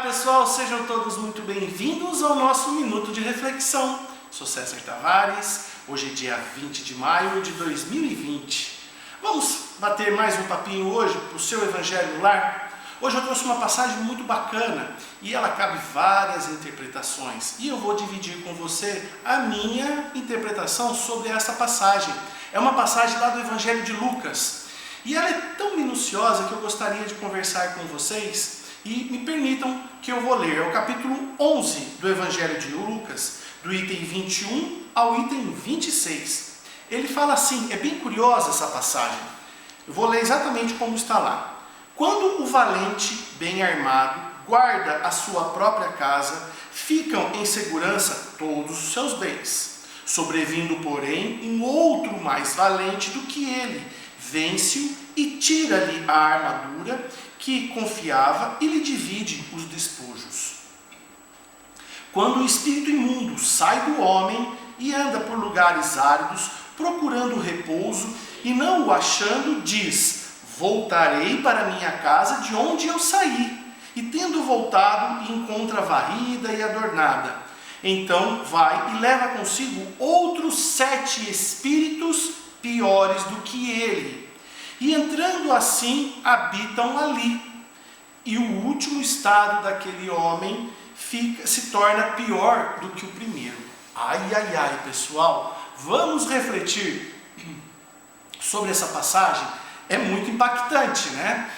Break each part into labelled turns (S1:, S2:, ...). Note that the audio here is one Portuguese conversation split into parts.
S1: Pessoal, sejam todos muito bem-vindos ao nosso Minuto de Reflexão. Sou César Tavares, hoje é dia 20 de maio de 2020. Vamos bater mais um papinho hoje para o seu Evangelho no Lar? Hoje eu trouxe uma passagem muito bacana e ela cabe várias interpretações. E eu vou dividir com você a minha interpretação sobre essa passagem. É uma passagem lá do Evangelho de Lucas. E ela é tão minuciosa que eu gostaria de conversar com vocês. E me permitam que eu vou ler. É o capítulo 11 do Evangelho de Lucas, do item 21 ao item 26. Ele fala assim, é bem curiosa essa passagem. Eu vou ler exatamente como está lá. Quando o valente, bem armado, guarda a sua própria casa, ficam em segurança todos os seus bens. Sobrevindo, porém, um outro mais valente do que ele, vence-o e tira-lhe a armadura que confiava e lhe divide os despojos. Quando o espírito imundo sai do homem e anda por lugares áridos, procurando repouso, e não o achando, diz: voltarei para minha casa de onde eu saí. E tendo voltado, encontra varrida e adornada. Então vai e leva consigo outros 7 espíritos piores do que ele. E entrando assim, habitam ali. E o último estado daquele homem se torna pior do que o primeiro. Ai, ai, ai, pessoal, vamos refletir sobre essa passagem. É muito impactante, né?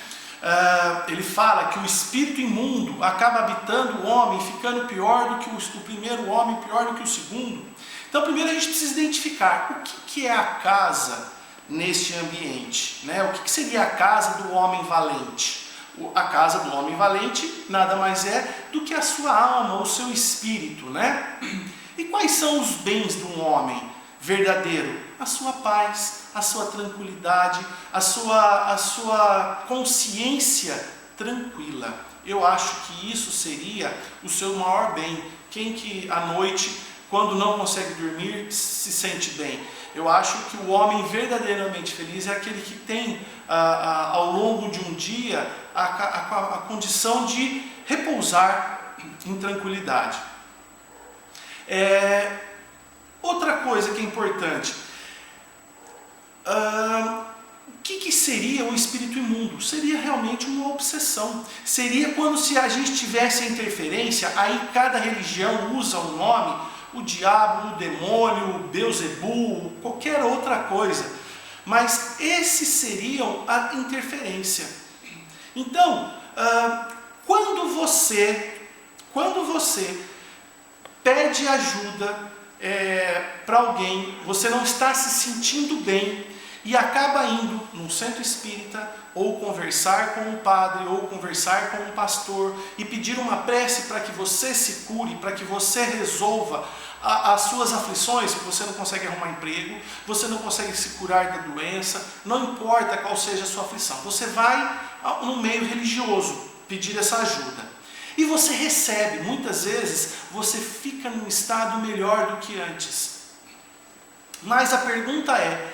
S1: Ele fala que o espírito imundo acaba habitando o homem, ficando pior do que o primeiro homem, pior do que o segundo. Então, primeiro a gente precisa identificar o que é a casa neste ambiente, né? O que seria a casa do homem valente? A casa do homem valente nada mais é do que a sua alma, o seu espírito, né? E quais são os bens de um homem verdadeiro? A sua paz, a sua tranquilidade, a sua consciência tranquila. Eu acho que isso seria o seu maior bem. Quem que à noite, quando não consegue dormir, se sente bem? Eu acho que o homem verdadeiramente feliz é aquele que tem, ao longo de um dia, a condição de repousar em tranquilidade. Outra coisa que é importante, o que seria o espírito imundo? Seria realmente uma obsessão. Seria quando se a gente tivesse a interferência, aí cada religião usa um nome, o diabo, o demônio, o Beelzebul, qualquer outra coisa. Mas esses seriam a interferência. Então, quando você pede ajuda para alguém, você não está se sentindo bem e acaba indo num centro espírita ou conversar com um padre ou conversar com um pastor e pedir uma prece para que você se cure, para que você resolva as suas aflições, que você não consegue arrumar emprego, você não consegue se curar da doença, não importa qual seja a sua aflição, você vai no meio religioso pedir essa ajuda. E você recebe, muitas vezes você fica num estado melhor do que antes. Mas a pergunta é,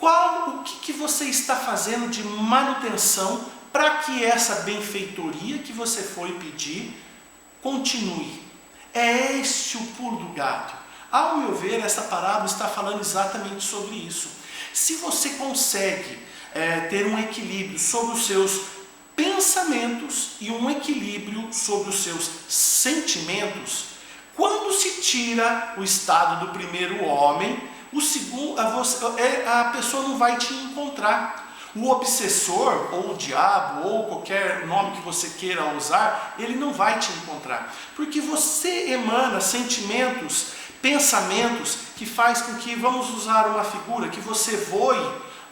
S1: o que você está fazendo de manutenção para que essa benfeitoria que você foi pedir continue? É este o pulo do gato. Ao meu ver, essa parábola está falando exatamente sobre isso. Se você consegue ter um equilíbrio sobre os seus pensamentos e um equilíbrio sobre os seus sentimentos, quando se tira o estado do primeiro homem, a pessoa não vai te encontrar. O obsessor, ou o diabo, ou qualquer nome que você queira usar, ele não vai te encontrar. Porque você emana sentimentos, pensamentos, que faz com que, vamos usar uma figura, que você voe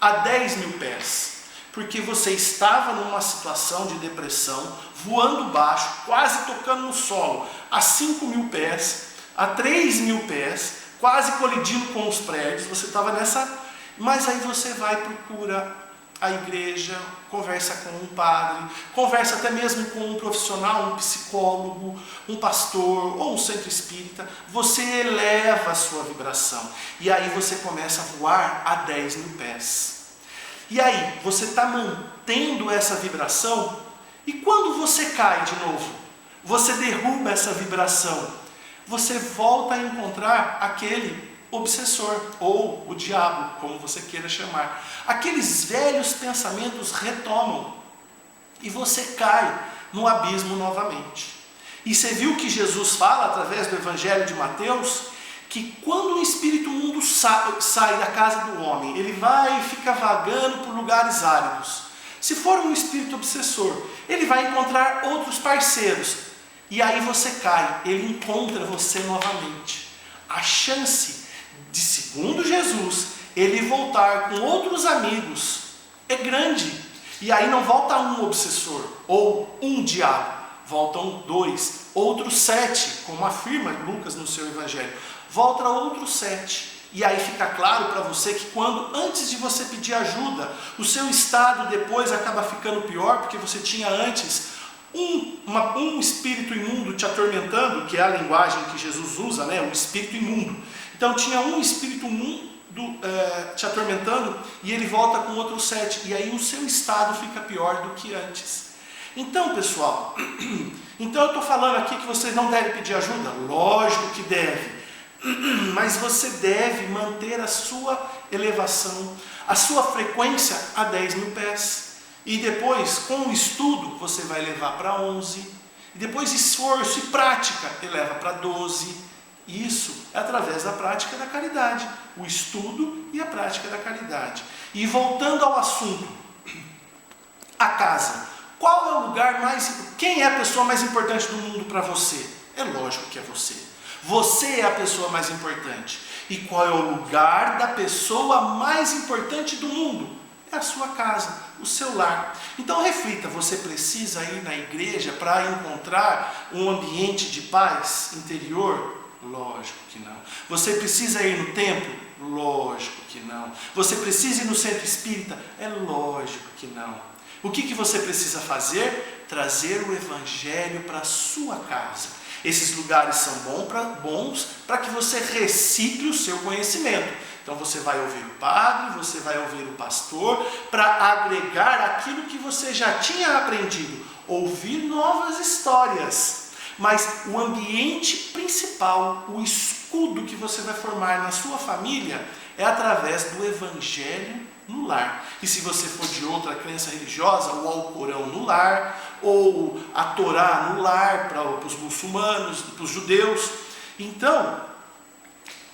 S1: a 10 mil pés. Porque você estava numa situação de depressão, voando baixo, quase tocando no solo, a 5 mil pés, a 3 mil pés, quase colidindo com os prédios, você estava nessa... Mas aí você vai, procura a igreja, conversa com um padre, conversa até mesmo com um profissional, um psicólogo, um pastor ou um centro espírita, você eleva a sua vibração. E aí você começa a voar a 10 mil pés. E aí, você está mantendo essa vibração, e quando você cai de novo, você derruba essa vibração, você volta a encontrar aquele obsessor, ou o diabo, como você queira chamar. Aqueles velhos pensamentos retomam, e você cai no abismo novamente. E você viu que Jesus fala, através do Evangelho de Mateus, que quando o espírito imundo sai da casa do homem, ele vai e fica vagando por lugares áridos. Se for um espírito obsessor, ele vai encontrar outros parceiros, e aí você cai, ele encontra você novamente. A chance de, segundo Jesus, ele voltar com outros amigos é grande. E aí não volta um obsessor ou um diabo, voltam 2, outros 7, como afirma Lucas no seu Evangelho. Volta outros 7. E aí fica claro para você que quando, antes de você pedir ajuda, o seu estado depois acaba ficando pior, porque você tinha antes um espírito imundo te atormentando, que é a linguagem que Jesus usa, né? O espírito imundo. Então tinha um espírito imundo te atormentando, e ele volta com outros 7, e aí o seu estado fica pior do que antes. Então, pessoal, então eu estou falando aqui que vocês não devem pedir ajuda? Lógico que deve, mas você deve manter a sua elevação, a sua frequência a 10 mil pés, e depois, com o estudo, você vai levar para 11, e depois esforço e prática, eleva para 12. Isso é através da prática da caridade, o estudo e a prática da caridade. E voltando ao assunto, a casa. Qual é o lugar mais... Quem é a pessoa mais importante do mundo para você? É lógico que é você. Você é a pessoa mais importante. E qual é o lugar da pessoa mais importante do mundo? É a sua casa, o seu lar. Então reflita, você precisa ir na igreja para encontrar um ambiente de paz interior? Lógico que não. Você precisa ir no templo? Lógico que não. Você precisa ir no centro espírita? É lógico que não. O que você precisa fazer? Trazer o Evangelho para a sua casa. Esses lugares são bons para que você recicle o seu conhecimento. Então você vai ouvir o padre, você vai ouvir o pastor, para agregar aquilo que você já tinha aprendido. Ouvir novas histórias. Mas o ambiente principal, o escudo que você vai formar na sua família é através do Evangelho no lar. E se você for de outra crença religiosa, o Alcorão no lar, ou a Torá no lar para os muçulmanos, para os judeus. Então,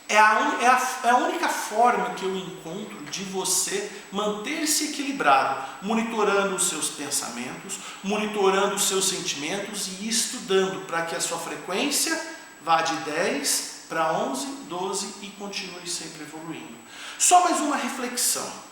S1: é a única forma que eu encontro de você manter-se equilibrado, monitorando os seus pensamentos, monitorando os seus sentimentos e estudando para que a sua frequência vá de 10 para 11, 12 e continue sempre evoluindo. Só mais uma reflexão.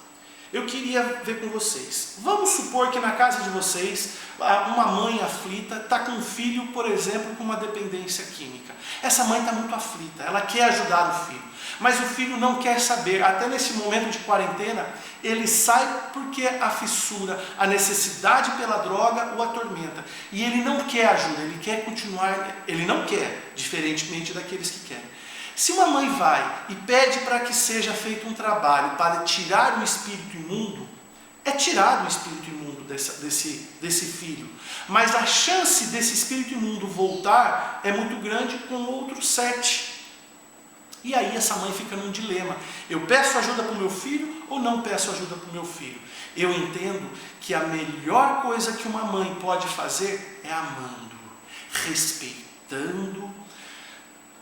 S1: Eu queria ver com vocês. Vamos supor que na casa de vocês, uma mãe aflita está com um filho, por exemplo, com uma dependência química. Essa mãe está muito aflita, ela quer ajudar o filho, mas o filho não quer saber. Até nesse momento de quarentena, ele sai porque a fissura, a necessidade pela droga o atormenta. E ele não quer ajuda, ele quer continuar, ele não quer, diferentemente daqueles que querem. Se uma mãe vai e pede para que seja feito um trabalho para tirar o espírito imundo, é tirado o espírito imundo desse filho. Mas a chance desse espírito imundo voltar é muito grande com outros 7. E aí essa mãe fica num dilema. Eu peço ajuda para o meu filho ou não peço ajuda para o meu filho? Eu entendo que a melhor coisa que uma mãe pode fazer é amando, respeitando,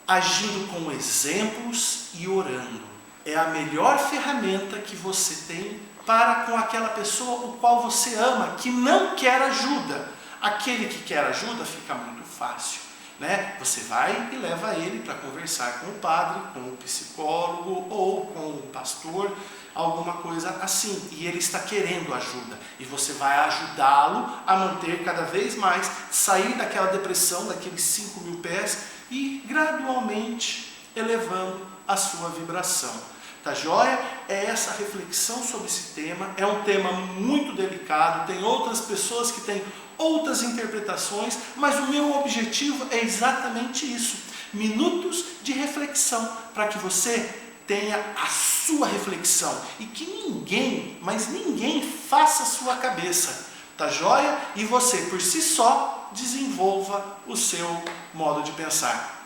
S1: agindo com exemplos e orando. É a melhor ferramenta que você tem para com aquela pessoa o qual você ama, que não quer ajuda. Aquele que quer ajuda fica muito fácil, né? Você vai e leva ele para conversar com o padre, com o psicólogo ou com o pastor, alguma coisa assim. E ele está querendo ajuda. E você vai ajudá-lo a manter cada vez mais, sair daquela depressão, daqueles 5 mil pés, e gradualmente elevando a sua vibração. Tá joia? É essa reflexão sobre esse tema. É um tema muito delicado, tem outras pessoas que têm outras interpretações, mas o meu objetivo é exatamente isso. Minutos de reflexão, para que você tenha a sua reflexão e que ninguém, mas ninguém faça a sua cabeça. Tá joia? E você, por si só, desenvolva o seu modo de pensar.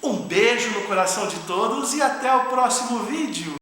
S1: Um beijo no coração de todos e até o próximo vídeo!